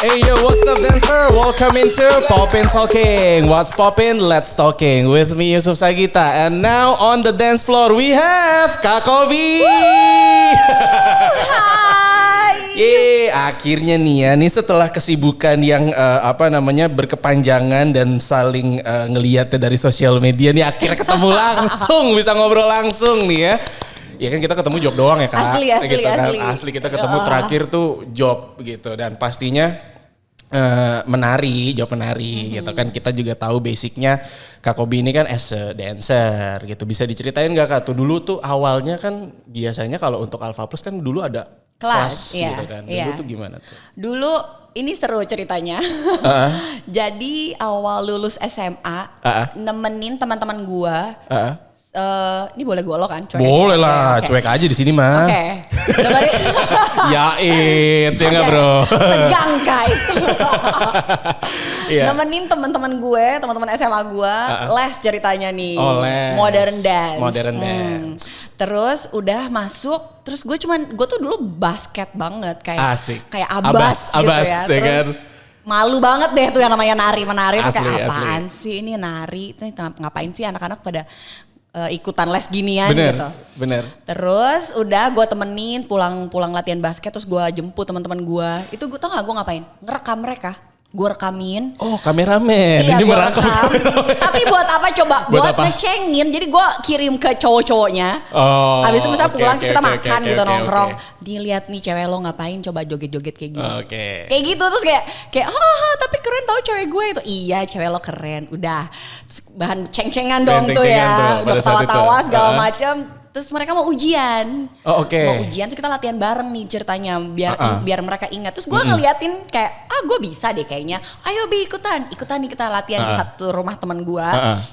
Hey yo, what's up dancer? Welcome into Poppin' Talking. What's poppin'? Let's talking with me Yusuf Sagita. And now on the dance floor we have Kak Kobi. Hai. Yeay, akhirnya nih ya, nih setelah kesibukan yang berkepanjangan dan saling ngeliatnya dari sosial media nih akhirnya ketemu langsung, bisa ngobrol langsung nih ya. Ya kan kita ketemu job doang ya Kak. Asli gitu kan. Asli kita ketemu terakhir tuh job gitu dan pastinya menari gitu kan. Kita juga tahu basicnya Kak Kobi ini kan as a dancer gitu. Bisa diceritain gak Kak tuh dulu tuh awalnya kan biasanya kalau untuk Alpha Plus kan dulu ada kelas iya, gitu kan. Dulu iya. tuh gimana tuh? Dulu ini seru ceritanya. Jadi awal lulus SMA nemenin teman-teman gua. Ini boleh gue lo kan? Cuek boleh lah, okay. Cuek aja di sini mah. Oke. Ya ya nggak bro. Tegang guys. Yeah. Nemenin teman-teman SMA gue, les ceritanya nih. Oh, les. Modern dance. Terus udah masuk, terus gue tuh dulu basket banget kayak Asik. Kayak abas gitu ya. Ya kan? Malu banget deh tuh yang namanya menari tuh kayak apaan asli. sih ini nari, ngapain sih anak-anak pada ikutan les ginian gitu. Bener. Terus udah gue temenin pulang latihan basket, terus gue jemput teman-teman gue. Itu gue tau gak gue ngapain? Ngerekam mereka. Gue rekamin. Oh kameramen. Iya, ini merekam. Tapi buat apa coba? Buat ngecengin. Jadi gue kirim ke cowok-cowoknya. Oh. Habis itu misalnya pulang kita makan gitu nongkrong. Okay. Dilihat nih cewek lo ngapain, coba joget-joget kayak gini. Okay. Kayak gitu terus kayak tapi keren tau cewek gue itu. Iya cewek lo keren. Udah terus bahan ceng-cengan dong tuh ya. Udah ketawa-tawa segala macam. Terus mereka mau ujian. Oh oke. Mau ujian terus kita latihan bareng nih ceritanya biar mereka ingat. Terus gue ngeliatin kayak gue bisa deh kayaknya. Ayo Bi ikutan nih kita latihan di satu rumah teman gue.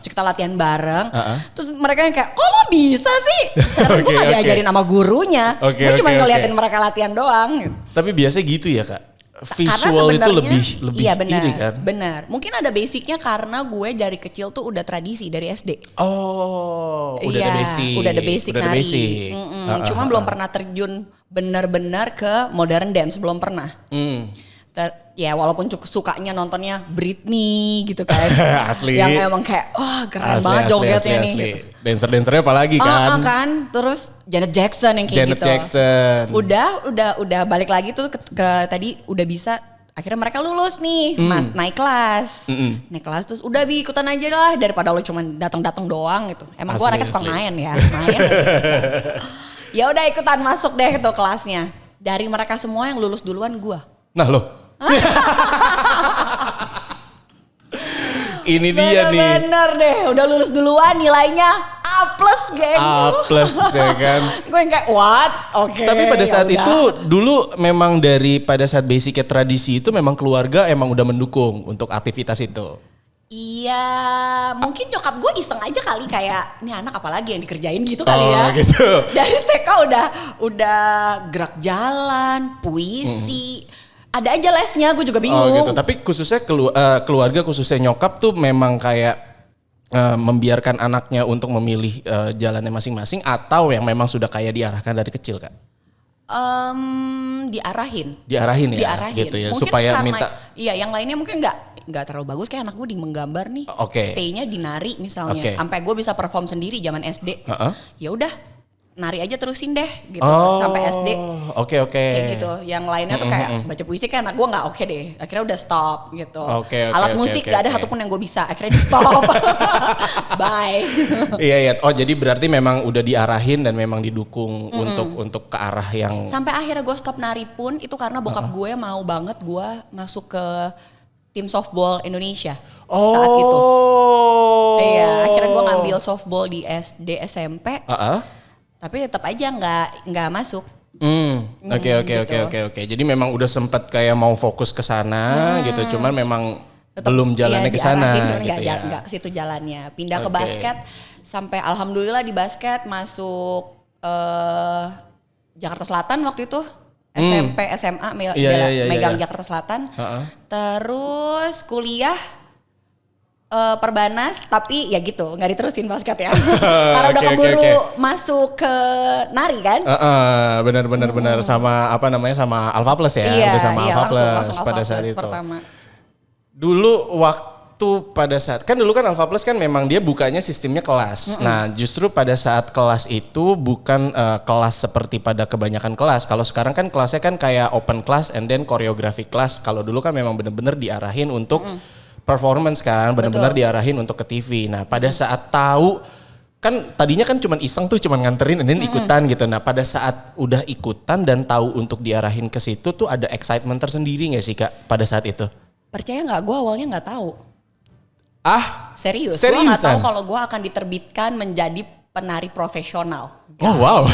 Terus kita latihan bareng. Terus mereka yang kayak kok lo bisa sih? Sekarang gue gak diajarin sama gurunya. Gue cuma ngeliatin mereka latihan doang. Tapi biasanya gitu ya Kak? Visual itu lebih iya benar, ini kan? Benar. Mungkin ada basicnya karena gue dari kecil tuh udah tradisi dari SD. Oh, udah ada basic. Nari. Cuma belum pernah terjun benar-benar ke modern dance, belum pernah. Ya walaupun sukanya nontonnya Britney gitu kan. Asli. Yang emang kayak keren banget jogetnya nih. Asli. Dancer-dancernya apalagi kan. Kan. Terus Janet Jackson yang kayak gitu. Udah balik lagi tuh ke tadi udah bisa. Akhirnya mereka lulus nih, mas naik kelas. Naik kelas terus udah Bi ikutan aja lah daripada lo cuma datang-datang doang gitu. Emang gue anaknya tukang main ya. Ya udah ikutan masuk deh ke kelasnya. Dari mereka semua yang lulus duluan gue. Nah lo. Ini dia nih. Bener deh, udah lulus duluan nilainya A+, geng. A+ ya kan. Gue yang kayak what? Oke. Tapi pada saat itu dulu memang pada saat basicnya tradisi itu memang keluarga emang udah mendukung untuk aktivitas itu. Iya, mungkin nyokap gue iseng aja kali kayak ini anak apalagi yang dikerjain gitu kali ya. Gitu. Dari TK udah gerak jalan, puisi. Ada aja lesnya, gue juga bingung. Oh gitu, tapi khususnya keluarga khususnya nyokap tuh memang kayak membiarkan anaknya untuk memilih jalannya masing-masing atau yang memang sudah kayak diarahkan dari kecil Kak? Diarahin gitu ya, mungkin supaya karena, minta. Iya, yang lainnya mungkin nggak terlalu bagus kayak anak gue di menggambar nih. Stay-nya di nari misalnya. Sampai gue bisa perform sendiri zaman SD. Ya udah. Nari aja terusin deh gitu sampai SD. Oke. Kayak gitu. Yang lainnya tuh kayak baca puisi kayak anak gue nggak oke deh. Akhirnya udah stop gitu. Alat musik nggak ada satupun yang gue bisa. Akhirnya di stop. Bye. Iya. Oh jadi berarti memang udah diarahin dan memang didukung untuk ke arah yang. Sampai akhirnya gue stop nari pun itu karena bokap gue mau banget gue masuk ke tim softball Indonesia saat itu. Iya. Akhirnya gue ngambil softball di SD SMP. Tapi tetap aja nggak masuk. Oke. Jadi memang udah sempat kayak mau fokus ke sana gitu, cuman memang tetep, belum jalannya ke sana gitu ya. Nggak ke situ jalannya. Pindah ke basket sampai alhamdulillah di basket masuk Jakarta Selatan waktu itu. SMP, SMA megang Jakarta Selatan. Terus kuliah Perbanas tapi ya gitu nggak diterusin basket ya karena udah keburu masuk ke nari kan. Benar sama apa namanya sama Alpha Plus ya. Iya, udah sama Alpha Plus langsung pada Alpha saat Plus itu. Pertama. Dulu waktu pada saat kan dulu kan Alpha Plus kan memang dia bukanya sistemnya kelas. Nah justru pada saat kelas itu bukan kelas seperti pada kebanyakan kelas. Kalau sekarang kan kelasnya kan kayak open class and then choreography class. Kalau dulu kan memang benar-benar diarahin untuk performance kan, benar-benar diarahin untuk ke TV. Nah pada saat tahu kan tadinya kan cuman iseng tuh cuman nganterin dan ikutan gitu. Nah pada saat udah ikutan dan tahu untuk diarahin ke situ tuh ada excitement tersendiri nggak sih Kak pada saat itu? Percaya nggak? Gue awalnya nggak tahu. Serius? Gue nggak tahu kalau gue akan diterbitkan menjadi penari profesional. Oh wow.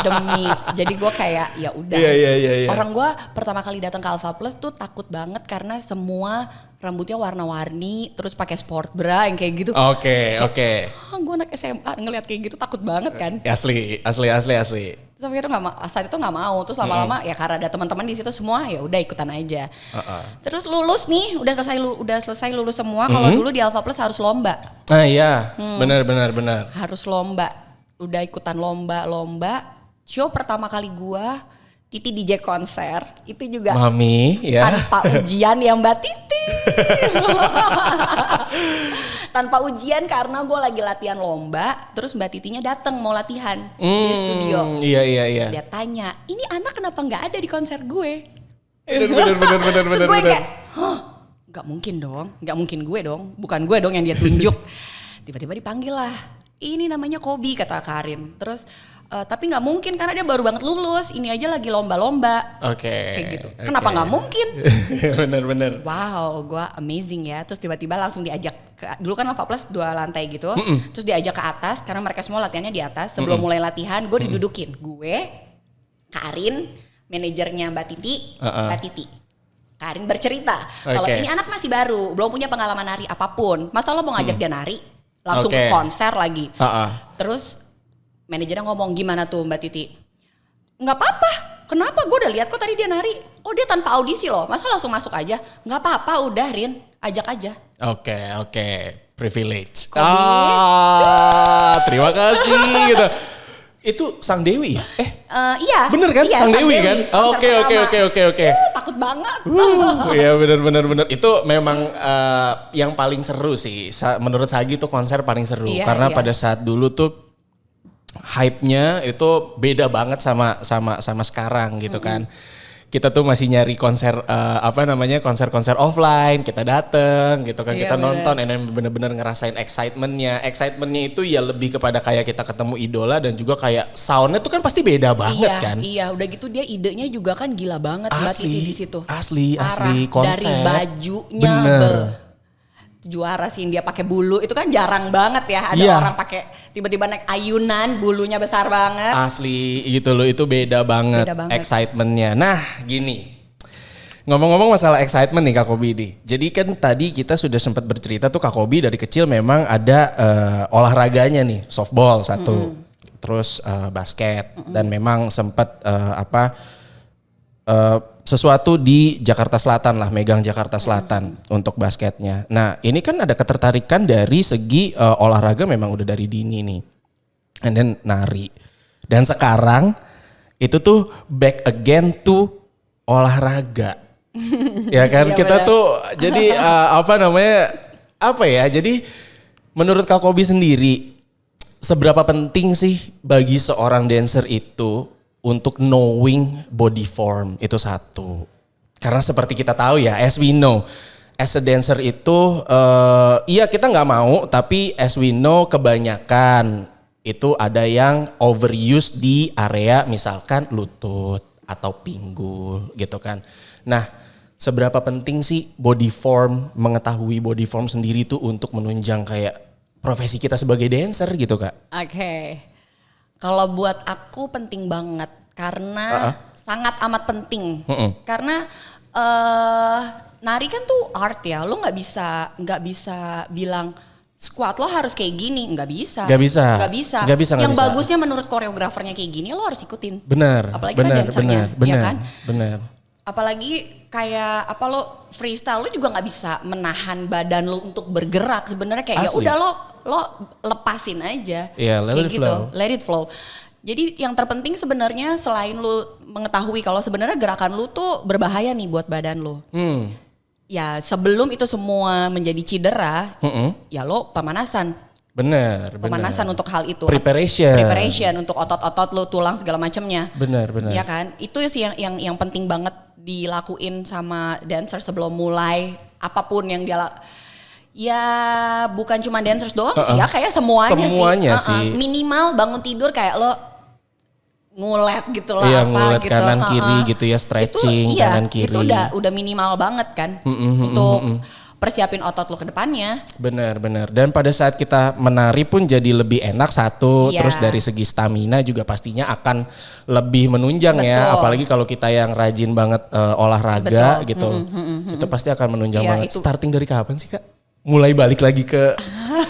Demi, jadi gue kayak ya udah. Iya. Orang gue pertama kali datang ke Alpha Plus tuh takut banget karena semua rambutnya warna-warni, terus pakai sport bra yang kayak gitu. Oke. Gue anak SMA ngeliat kayak gitu takut banget kan. Asli. Terus akhirnya saat itu nggak mau. Terus lama-lama ya karena ada teman-teman di situ semua ya udah ikutan aja. Terus lulus nih, udah selesai lulus semua. Kalau dulu di Alpha Plus harus lomba. Ah iya, benar. Harus lomba. Udah ikutan lomba. Show pertama kali gua Titi DJ konser itu juga Mami ya tanpa ujian ya Mbak Titi. Tanpa ujian karena gue lagi latihan lomba, terus Mbak Titinya datang mau latihan di studio. Iya. Terus dia tanya, ini anak kenapa nggak ada di konser gue? Bener. Terus gue kayak, nggak mungkin gue dong, bukan gue dong yang dia tunjuk. Tiba-tiba dipanggil lah, ini namanya Kobi kata Karin. Terus tapi nggak mungkin karena dia baru banget lulus, ini aja lagi lomba-lomba. Kayak gitu. Kenapa nggak mungkin? Bener. Wow, gue amazing ya. Terus tiba-tiba langsung diajak dulu kan Alpha Plus 2 lantai gitu. Terus diajak ke atas karena mereka semua latihannya di atas. Sebelum mulai latihan, gue didudukin. Gue, Karin, manajernya Mbak Titi, Mbak Titi. Karin bercerita, kalau ini anak masih baru, belum punya pengalaman nari apapun. Masa lo mau ngajak dia nari? Langsung ke konser lagi. Terus manajernya ngomong, gimana tuh Mbak Titi? Nggak apa-apa, kenapa? Gue udah lihat kok tadi dia nari. Oh dia tanpa audisi loh, masa langsung masuk aja? Nggak apa-apa, udah Rin, ajak aja. Oke, privilege. Kobi. Terima kasih gitu. Itu Sang Dewi ya? Iya. Bener kan? Iya, Sang Dewi kan? Oke. Takut banget. Iya bener. Itu memang yang paling seru sih. Menurut Sagi itu konser paling seru. Karena pada saat dulu tuh hype-nya itu beda banget sama sekarang gitu kan. Kita tuh masih nyari konser konser offline, kita dateng gitu kan, kita nonton, dan bener-bener ngerasain excitementnya itu ya lebih kepada kayak kita ketemu idola dan juga kayak soundnya tuh kan pasti beda banget kan. Iya, udah gitu dia idenya juga kan gila banget Mbak Titi di situ. Asli konsep. Dari bajunya juara sih dia pakai bulu itu kan jarang banget ya ada orang pakai tiba-tiba naik ayunan bulunya besar banget. Asli gitu loh, itu beda banget. Excitementnya. Nah gini, ngomong-ngomong masalah excitement nih Kak Kobi nih. Jadi kan tadi kita sudah sempat bercerita tuh Kak Kobi dari kecil memang ada olahraganya nih, softball satu, terus basket dan memang sempat sesuatu di Jakarta Selatan lah, megang Jakarta Selatan untuk basketnya. Nah ini kan ada ketertarikan dari segi olahraga memang udah dari dini nih. And then nari. Dan sekarang itu tuh back again to olahraga. Ya kan kita tuh jadi jadi menurut Kak Kobi sendiri seberapa penting sih bagi seorang dancer itu untuk knowing body form itu satu. Karena seperti kita tahu ya, as we know, as a dancer itu, iya kita nggak mau, tapi as we know kebanyakan itu ada yang overuse di area misalkan lutut atau pinggul gitu kan. Nah, seberapa penting sih body form, mengetahui body form sendiri tuh untuk menunjang kayak profesi kita sebagai dancer gitu Kak? Oke. Kalau buat aku penting banget karena sangat amat penting. Karena nari kan tuh art ya, lo nggak bisa bilang squat lo harus kayak gini, nggak bisa. Yang bagusnya menurut koreografernya kayak gini lo harus ikutin. Benar. Apalagi kan dancernya, ya kan? Benar. Apalagi kayak apa lo freestyle lo juga nggak bisa menahan badan lo untuk bergerak sebenarnya kayak ya Asli. udah lo lepasin aja. Iya, let kayak it gitu, flow. let it flow. Jadi yang terpenting sebenarnya selain lo mengetahui kalau sebenarnya gerakan lo tuh berbahaya nih buat badan lo. Ya sebelum itu semua menjadi cedera, ya lo pemanasan. Bener. Pemanasan untuk hal itu. Preparation untuk otot-otot lo, tulang segala macamnya. Bener. Ya kan? Itu sih yang penting banget dilakuin sama dancer sebelum mulai apapun yang dia ya bukan cuma dancers doang sih ya, kayak semuanya sih. Minimal bangun tidur kayak lo ngulet gitu lah, iya, apa ngulet gitu. kanan kiri gitu ya, stretching itu, kanan kiri. Itu udah minimal banget kan untuk persiapin otot lo ke depannya. Benar. Dan pada saat kita menari pun jadi lebih enak satu, Iya. terus dari segi stamina juga pastinya akan lebih menunjang ya. Betul. Apalagi kalau kita yang rajin banget olahraga Betul. gitu, itu pasti akan menunjang Iya, banget. itu. Starting dari kapan sih Kak? Mulai balik lagi ke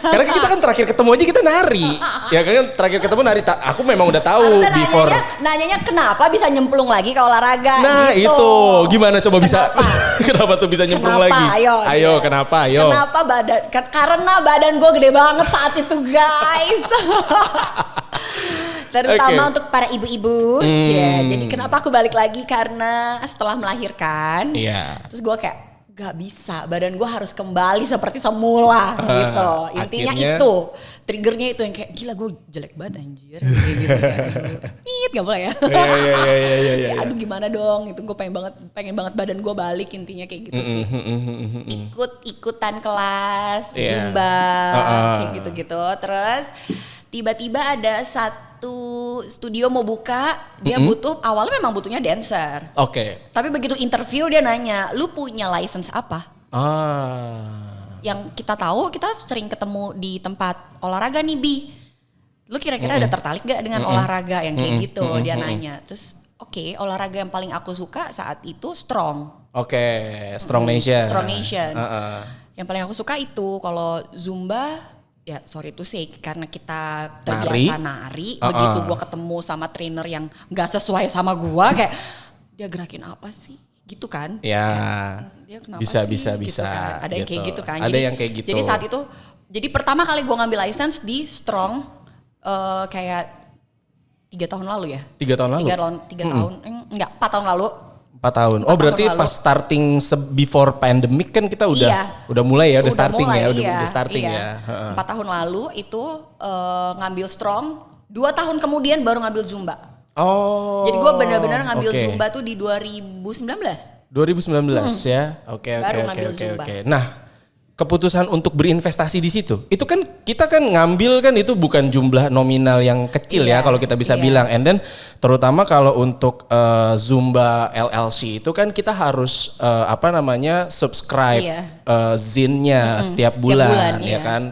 karena kita kan terakhir ketemu aja kita nari. Ya kan terakhir ketemu nari. Aku memang udah tahu Harusnya before. nanyanya kenapa bisa nyemplung lagi ke olahraga Nah gitu. itu gimana coba bisa kenapa tuh bisa nyemplung lagi? Ayo kenapa? Ayo. Kenapa karena badan gue gede banget saat itu guys. Terutama Okay. untuk para ibu-ibu. Jadi kenapa aku balik lagi karena setelah melahirkan. Iya. Terus gue kayak gak bisa, badan gue harus kembali seperti semula gitu. Intinya akhirnya, itu, triggernya itu yang kayak gila gue jelek banget anjir. Kayak gitu kan. Gak boleh ya. Iya. Kayak, aduh gimana dong, itu gue pengen banget badan gue balik, intinya kayak gitu sih. Ikutan kelas, Iya. Zumba, kayak gitu-gitu. Terus tiba-tiba ada satu studio mau buka, dia awalnya memang butuhnya dancer. Oke. Tapi begitu interview dia nanya, lu punya license apa? Yang kita tahu, kita sering ketemu di tempat olahraga nih Bi. Lu kira-kira ada tertarik gak dengan olahraga yang kayak gitu? Dia nanya. Terus oke, olahraga yang paling aku suka saat itu strong. Oke, Strong Nation. Strong Nation. Yang paling aku suka itu, kalau Zumba ya sorry to say karena kita terbiasa nari, begitu gue ketemu sama trainer yang gak sesuai sama gue kayak dia gerakin apa sih gitu kan? Ya, dia kenapa bisa. gitu kan? Ada yang kayak gitu kan? Ada yang kayak gitu. Jadi saat itu, jadi pertama kali gue ngambil license di Strong kayak 3 tahun lalu ya? 3 tahun lalu? 3 tahun, enggak 4 tahun lalu. 4 tahun. Oh berarti pas starting before pandemic kan kita udah mulai ya, udah starting mulai, ya, udah starting ya. 4 tahun lalu itu ngambil Strong, 2 tahun kemudian baru ngambil Zumba. Oh. Jadi gue benar-benar ngambil Zumba tuh di 2019. 2019 ya. Oke. Nah, keputusan untuk berinvestasi di situ, itu kan kita kan ngambil kan itu bukan jumlah nominal yang kecil ya kalau kita bisa bilang. And then terutama kalau untuk Zumba LLC itu kan kita harus subscribe ZIN-nya setiap bulan ya kan.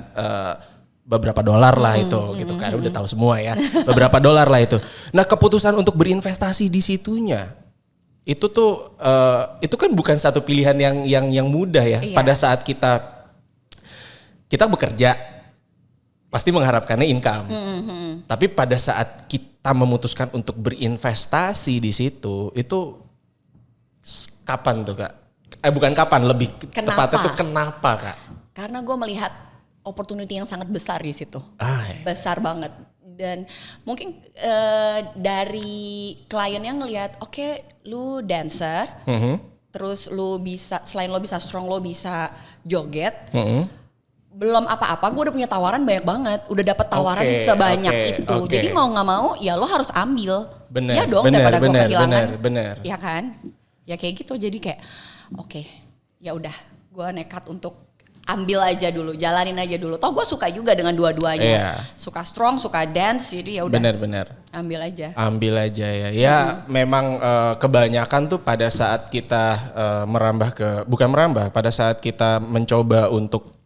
Beberapa dolar lah itu gitu kan, udah tahu semua ya. Beberapa dolar lah itu. Nah, keputusan untuk berinvestasi di situnya itu tuh itu kan bukan satu pilihan yang mudah ya. Pada saat kita bekerja pasti mengharapkannya income. Tapi pada saat kita memutuskan untuk berinvestasi di situ, itu kapan tuh Kak? Bukan kapan, lebih tepatnya tuh kenapa Kak? Karena gue melihat opportunity yang sangat besar di situ. Besar banget. Dan mungkin dari kliennya ngelihat, oke, lu dancer, terus lu bisa, selain lo bisa strong, lo bisa joget. Belum apa-apa, gue udah punya tawaran banyak banget, udah dapet tawaran sebanyak itu. Jadi mau nggak mau, ya lo harus ambil. Ya dong, daripada gue kehilangan. Bener. Ya kan? Ya kayak gitu. Jadi kayak, oke, ya udah, gue nekat untuk ambil aja dulu, jalanin aja dulu. Toh gue suka juga dengan dua-duanya. Suka strong, suka dance, jadi ya udah. Bener. Ambil aja ya. Ya memang kebanyakan tuh pada saat kita pada saat kita mencoba untuk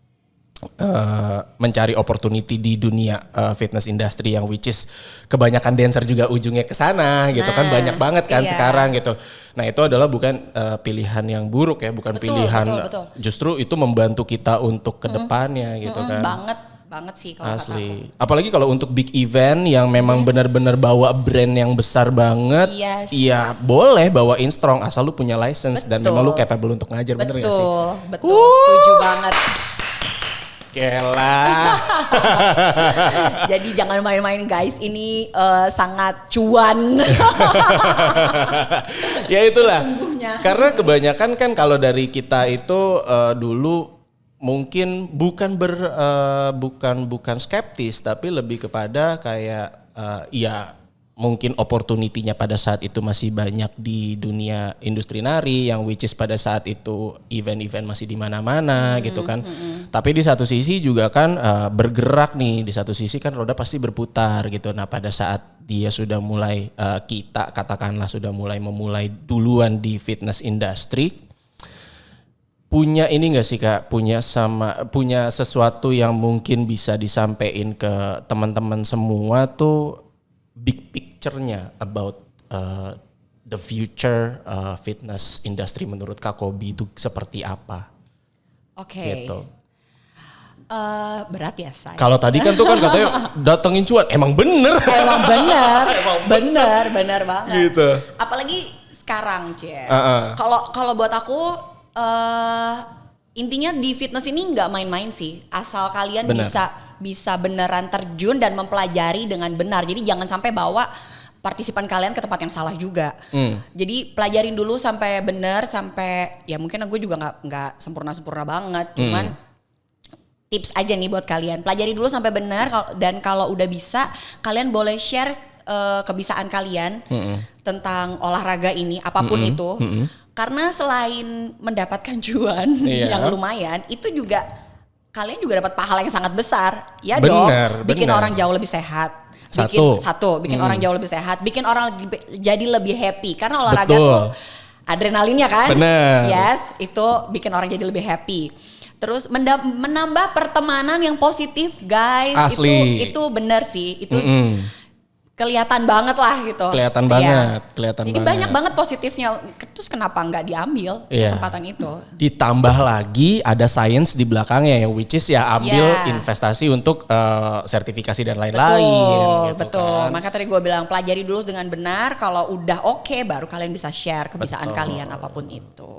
mencari opportunity di dunia fitness industry yang which is kebanyakan dancer juga ujungnya ke sana gitu kan, banyak banget kan sekarang gitu. Nah, itu adalah bukan pilihan yang buruk ya, bukan pilihan. Betul. Justru itu membantu kita untuk ke depannya gitu kan. banget sih kalau kata aku. Asli. Apalagi kalau untuk big event yang memang benar-benar bawa brand yang besar banget. Iya, boleh bawain strong asal lu punya license dan memang lu capable untuk ngajar, bener gak sih? Betul, setuju banget. Kela. Jadi jangan main-main guys, ini sangat cuan. Ya itulah. Sesungguhnya. Karena kebanyakan kan kalau dari kita itu dulu mungkin bukan skeptis, tapi lebih kepada kayak ya mungkin opportunity-nya pada saat itu masih banyak di dunia industri nari, yang which is pada saat itu event-event masih di mana-mana gitu kan. Tapi di satu sisi juga kan bergerak nih, di satu sisi kan roda pasti berputar gitu. Nah pada saat dia sudah mulai kita katakanlah sudah memulai duluan di fitness industry, punya ini nggak sih Kak, punya sesuatu yang mungkin bisa disampaikan ke teman-teman semua tuh, big picture-nya about the future fitness industry menurut Kak Kobi itu seperti apa? Oke. Gitu. Berat ya saya. Kalau tadi kan tuh kan katanya datengin cuan, emang bener. bener banget. Gitu. Apalagi sekarang Cie. Kalau buat aku intinya di fitness ini nggak main-main sih, asal kalian bisa beneran terjun dan mempelajari dengan benar. Jadi jangan sampai bawa partisipan kalian ke tempat yang salah juga. Jadi pelajarin dulu sampai benar, sampai ya mungkin gue juga nggak sempurna banget, cuman tips aja nih buat kalian. Pelajari dulu sampai benar, dan kalau udah bisa kalian boleh share kebiasaan kalian tentang olahraga ini apapun itu. Karena selain mendapatkan cuan yang lumayan, itu juga kalian juga dapat pahala yang sangat besar. Ya dong, bikin orang jauh lebih sehat. Bikin orang jauh lebih sehat, bikin orang jadi lebih happy. Karena olahraga tuh adrenalinnya kan. Yes, itu bikin orang jadi lebih happy. Terus menambah pertemanan yang positif, guys. Asli. Itu benar sih. Itu kelihatan banget lah gitu. Kelihatan banget. Jadi banyak banget positifnya. Terus kenapa nggak diambil kesempatan itu? Ditambah lagi ada science di belakangnya, yang which is ya ambil investasi untuk sertifikasi dan lain-lain. Betul. Maka tadi gue bilang pelajari dulu dengan benar. Kalau udah oke, baru kalian bisa share kebiasaan kalian apapun itu.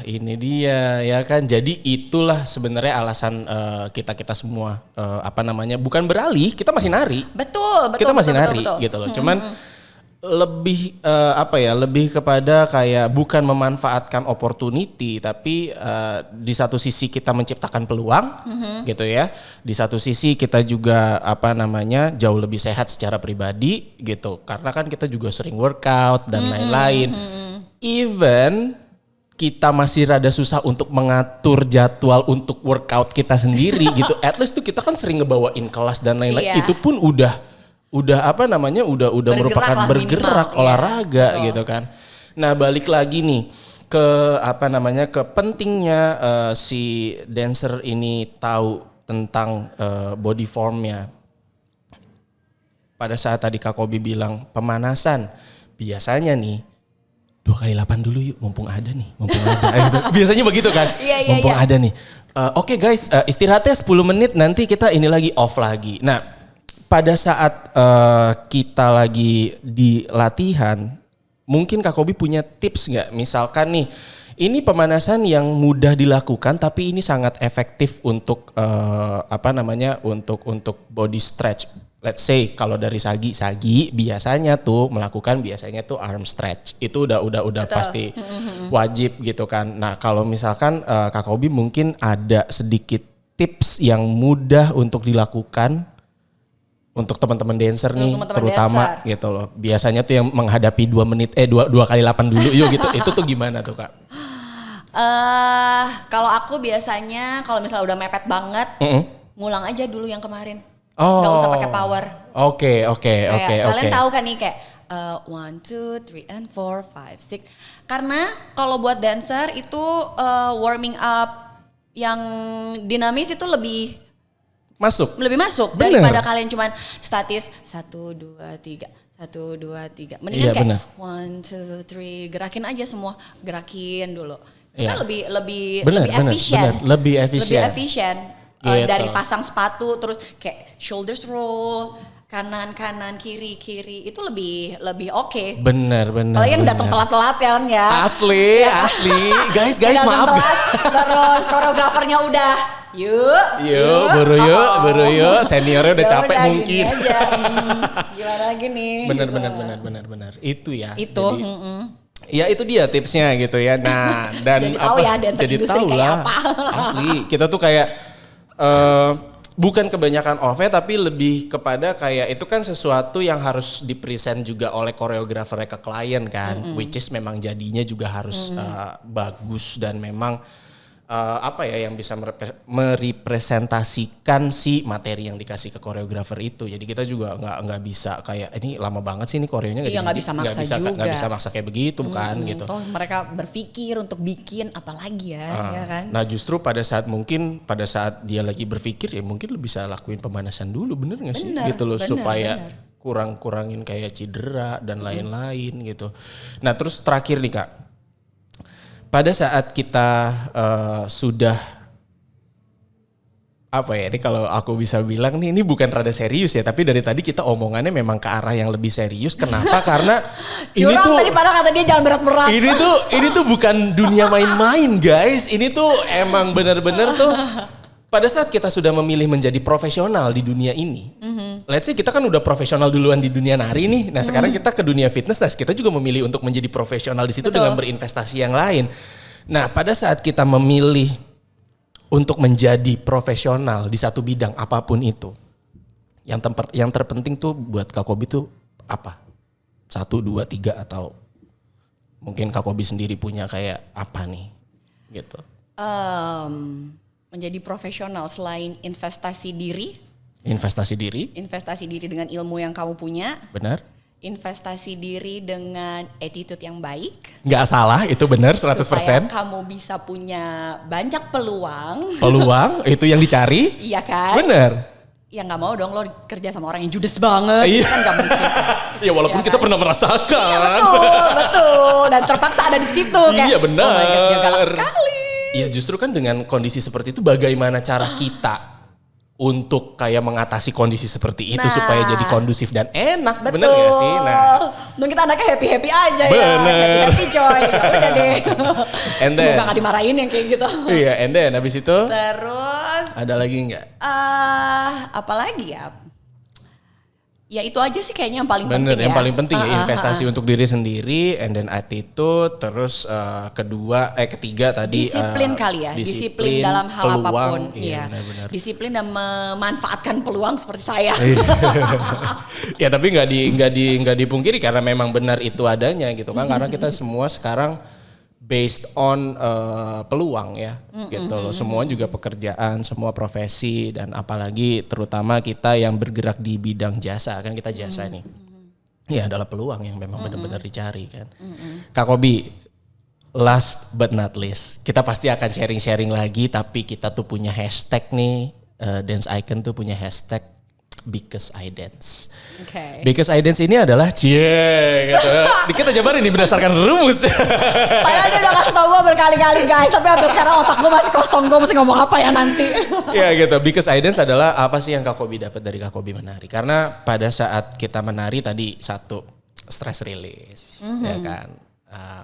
Ini dia ya kan. Jadi itulah sebenarnya alasan kita semua bukan beralih, kita masih nari. Betul. Kita masih nari. Gitu loh. Cuman lebih lebih kepada kayak bukan memanfaatkan opportunity, tapi di satu sisi kita menciptakan peluang gitu ya. Di satu sisi kita juga jauh lebih sehat secara pribadi gitu. Karena kan kita juga sering workout dan lain-lain. Even kita masih rada susah untuk mengatur jadwal untuk workout kita sendiri gitu. At least tuh kita kan sering ngebawain kelas dan lain-lain. Itu pun udah merupakan bergerak olahraga gitu kan. Nah, balik lagi nih ke ke pentingnya si dancer ini tahu tentang body formnya. Pada saat tadi Kak Kobi bilang pemanasan, biasanya nih 2x8 dulu yuk, mumpung ada. Biasanya begitu kan? Mumpung ada nih. Oke guys, istirahatnya 10 menit, nanti kita ini lagi off lagi. Nah, pada saat kita lagi di latihan, mungkin Kak Kobi punya tips nggak? Misalkan nih, ini pemanasan yang mudah dilakukan, tapi ini sangat efektif untuk untuk body stretch. Let's say kalau dari Sagi biasanya tuh arm stretch. Itu udah pasti wajib gitu kan. Nah, kalau misalkan Kak Kobi mungkin ada sedikit tips yang mudah untuk dilakukan untuk teman-teman dancer nih, terutama gitu loh. Biasanya tuh yang menghadapi 2 kali 8 dulu yuk gitu. Itu tuh gimana tuh Kak? Kalau aku biasanya kalau misalnya udah mepet banget, ngulang aja dulu yang kemarin. Gak usah pakai power. Oke. Kalian tahu kan nih kayak 1, 2, 3 and 4, 5, 6. Karena kalau buat dancer itu warming up yang dinamis itu lebih masuk daripada kalian cuman statis 1, 2, 3 mendingan kayak 1, 2, 3 gerakin aja semua, gerakin dulu. Itu kan lebih efisien. Gitu. Dari pasang sepatu terus kayak shoulders roll, kanan kiri itu lebih oke. Bener. Kalau yang datang telat-telat kan ya. Asli. Guys maaf. Telat, terus koreografernya udah yuk, buru yuk. Seniornya udah capek udah, mungkin. Aja. Gimana lagi nih? Bener. Itu ya. Itu. Jadi, ya itu dia tipsnya gitu ya. Nah dan jadi tahu ya, jadi tahu lah. Asli kita tuh kayak bukan kebanyakan OV tapi lebih kepada kayak itu kan sesuatu yang harus dipresent juga oleh koreografer ke klien kan, which is memang jadinya juga harus bagus dan memang yang bisa merepresentasikan si materi yang dikasih ke koreografer itu. Jadi kita juga nggak bisa kayak ini lama banget sih ini koreonya nggak bisa maksa kayak begitu kan gitu. Toh mereka berpikir untuk bikin apalagi ya kan. Nah justru pada saat dia lagi berpikir ya mungkin lo bisa lakuin pemanasan dulu, bener nggak sih gitu loh, supaya kurangin kayak cedera dan lain-lain gitu. Nah terus terakhir nih Kak, pada saat kita sudah ini kalau aku bisa bilang nih, ini bukan rada serius ya, tapi dari tadi kita omongannya memang ke arah yang lebih serius. Kenapa? Karena ini tuh tadi pada kata dia jangan berat-berat. Ini tuh bukan dunia main-main guys. Ini tuh emang bener-bener tuh pada saat kita sudah memilih menjadi profesional di dunia ini. Let's say kita kan udah profesional duluan di dunia nari nih. Nah sekarang kita ke dunia fitness, nah kita juga memilih untuk menjadi profesional di situ dengan berinvestasi yang lain. Nah pada saat kita memilih untuk menjadi profesional di satu bidang apapun itu, yang terpenting tuh buat Kak Kobi tuh apa? 1, 2, 3 atau mungkin Kak Kobi sendiri punya kayak apa nih gitu? Menjadi profesional selain investasi diri dengan ilmu yang kamu punya. Benar. Investasi diri dengan attitude yang baik. Nggak salah, itu benar 100%. Supaya kamu bisa punya banyak peluang. Peluang itu yang dicari. Iya kan? Benar. Ya nggak mau dong lo kerja sama orang yang judes banget. Iya. Kan nggak mungkin. Ya walaupun kita pernah merasakan. Iya, betul. Dan terpaksa ada di situ. Iya benar. Oh my God, dia galak sekali. Iya justru kan dengan kondisi seperti itu bagaimana cara kita untuk kayak mengatasi kondisi seperti itu supaya jadi kondusif dan enak. Betul. Bener gak sih? Nah, Dong kita anaknya happy-happy aja bener. ya. Happy coy. Ya udah deh. Semoga gak dimarahin yang kayak gitu. Iya, and then habis itu terus ada lagi nggak? Apa lagi ya? Ya itu aja sih kayaknya yang paling penting. Bener, yang paling penting ya investasi untuk diri sendiri, and then attitude, terus ketiga tadi disiplin kali ya, disiplin dalam hal peluang, apapun. Iya. Disiplin dan memanfaatkan peluang seperti saya. Ya tapi nggak dipungkiri karena memang benar itu adanya gitu kan, karena kita semua sekarang based on peluang ya gitu loh. Semua juga pekerjaan, semua profesi, dan apalagi terutama kita yang bergerak di bidang jasa kan, kita jasa nih. Ya adalah peluang yang memang benar-benar dicari kan. Kak Kobi, last but not least, kita pasti akan sharing-sharing lagi, tapi kita tuh punya hashtag nih, Dance Icon tuh punya hashtag Because I Dance. Okay. Because I Dance ini adalah gitu. Kita jabarin ini berdasarkan rumus. Padahal dia udah kasih tau gue berkali-kali guys, tapi sampai sekarang otak gue masih kosong, gue mesti ngomong apa ya nanti. Ya gitu. Because I Dance adalah apa sih yang Kak Kobi dapat dari Kak Kobi menari? Karena pada saat kita menari tadi, satu, stress release, ya kan.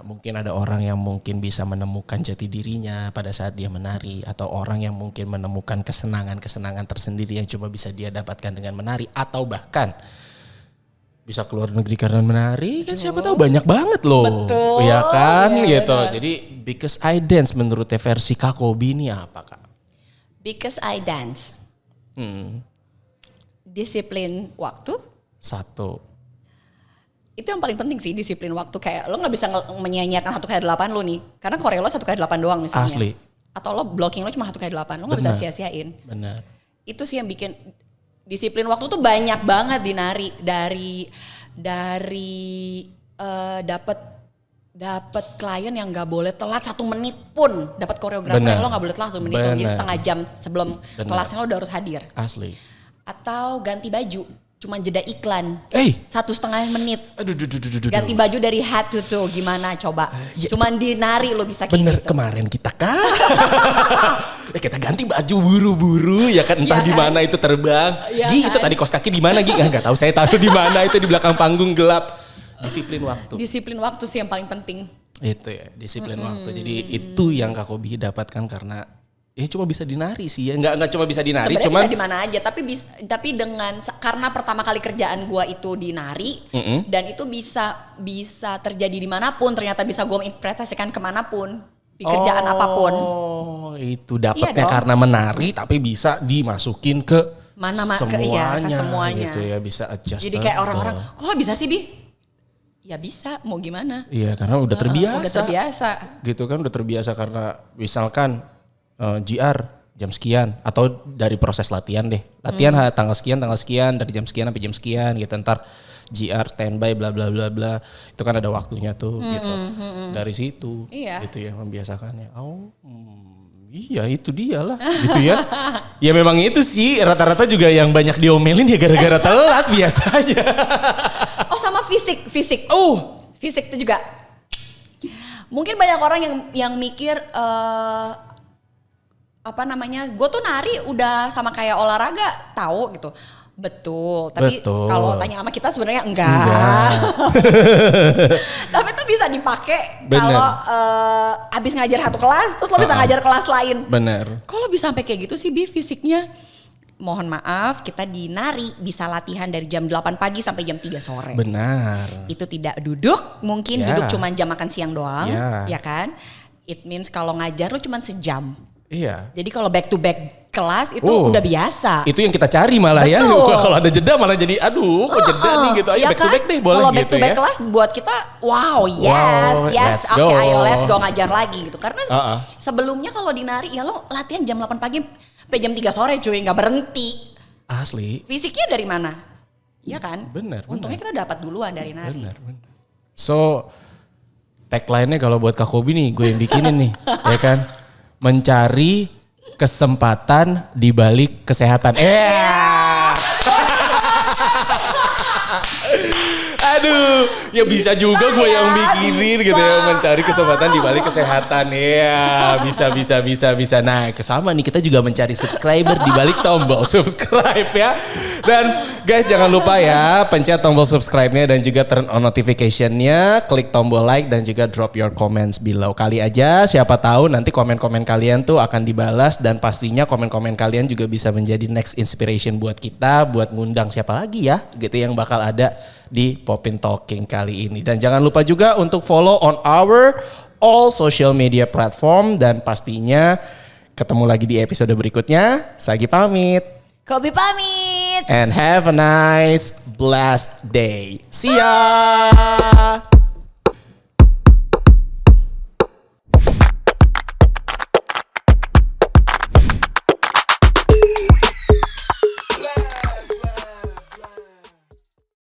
Mungkin ada orang yang mungkin bisa menemukan jati dirinya pada saat dia menari, atau orang yang mungkin menemukan kesenangan tersendiri yang cuma bisa dia dapatkan dengan menari, atau bahkan bisa keluar negeri karena menari kan, siapa tahu banyak banget loh. Betul. Ya kan ya, gitu. benar. Jadi Because I Dance menurut versi Kak Kobi ini apa Kak? Because I Dance. Disiplin waktu. Satu. Itu yang paling penting sih, disiplin waktu. Kayak lo gak bisa menyanyiakan 1x8 lo nih. Karena koreo lo 1x8 doang misalnya. Asli. Atau lo blocking lo cuma 1x8. Lo gak bisa sia-siain. Benar. Itu sih yang bikin disiplin waktu tuh banyak banget di nari. Dari dapat klien yang gak boleh telat 1 menit pun. Dapat koreografer yang lo gak boleh telat 1 menit. Jadi setengah jam sebelum kelasnya lo udah harus hadir. Asli. Atau ganti baju. cuma jeda iklan. 1,5 menit. Aduh. Ganti baju dari head to toe gimana coba. Cuman dinari lo bisa kayak bener, gitu. kemarin kita kan. Kita ganti baju buru-buru ya kan, entah di mana itu terbang. Ya Gi, kan? itu tadi kos kaki di mana Gi? Enggak tahu, saya tahu di mana, itu di belakang panggung gelap. Disiplin waktu. Disiplin waktu sih yang paling penting. Itu ya, disiplin waktu. Jadi itu yang Kak Kobi dapatkan karena cuma bisa dinari sih ya. Enggak cuma bisa dinari, sebenarnya cuman bisa di mana aja, tapi dengan karena pertama kali kerjaan gua itu di nari dan itu bisa terjadi dimanapun, ternyata bisa gua interpretasikan kemanapun di kerjaan apapun. Oh, itu dapatnya karena menari tapi bisa dimasukin ke semuanya, semuanya gitu ya, bisa adjust. Jadi kayak orang-orang, kok lo bisa sih Bi? Ya bisa, mau gimana? Iya, karena udah terbiasa. Udah terbiasa. Gitu kan, udah terbiasa karena misalkan GR jam sekian atau dari proses latihan deh. Latihan tanggal sekian dari jam sekian sampai jam sekian gitu. Ntar GR standby bla bla bla bla. Itu kan ada waktunya tuh gitu. Dari situ gitu ya membiasakannya. Iya itu dia lah gitu ya. Ya memang itu sih rata-rata juga yang banyak diomelin ya gara-gara telat biasa aja. Oh sama fisik. Fisik itu juga. Mungkin banyak orang yang mikir gue tuh nari udah sama kayak olahraga tahu gitu. Betul, tapi kalau tanya sama kita sebenarnya enggak. Tapi itu bisa dipakai kalau abis ngajar satu kelas, terus lo bisa ngajar kelas lain. Bener. Kalau bisa sampai kayak gitu sih Bi fisiknya, mohon maaf kita di nari bisa latihan dari jam 8 pagi sampai jam 3 sore. Benar. Itu tidak duduk, mungkin duduk cuma jam makan siang doang, ya kan? It means kalau ngajar lo cuma sejam. Iya. Jadi kalau back to back kelas itu udah biasa. Itu yang kita cari malah. Betul. Ya. Kalau ada jeda malah jadi kok jeda nih gitu. Ayo back to back deh boleh gitu ya. Kalau back to back kelas buat kita yes. Oke, ayo let's go ngajar lagi gitu. Karena sebelumnya kalau di nari ya lo latihan jam 8 pagi sampai jam 3 sore cuy, gak berhenti. Asli. Fisiknya dari mana? Iya kan? Bener. Untungnya kita dapat duluan dari nari. Bener. So tagline-nya kalau buat Kak Kobi nih gue yang bikinin nih. Ya kan? Mencari kesempatan di balik kesehatan. Aduh, ya bisa juga gue yang bikinin gitu ya, mencari kesempatan di balik kesehatan. Ya, bisa. Nah, kesama nih kita juga mencari subscriber di balik tombol subscribe ya. Dan guys jangan lupa ya, pencet tombol subscribe-nya dan juga turn on notification-nya, klik tombol like dan juga drop your comments below. Kali aja siapa tahu nanti komen-komen kalian tuh akan dibalas dan pastinya komen-komen kalian juga bisa menjadi next inspiration buat kita buat ngundang siapa lagi ya gitu yang bakal ada di Popin Talking kali ini. Dan jangan lupa juga untuk follow on our all social media platform dan pastinya ketemu lagi di episode berikutnya. Sagi pamit. Kobi pamit. And have a nice blessed day. See ya.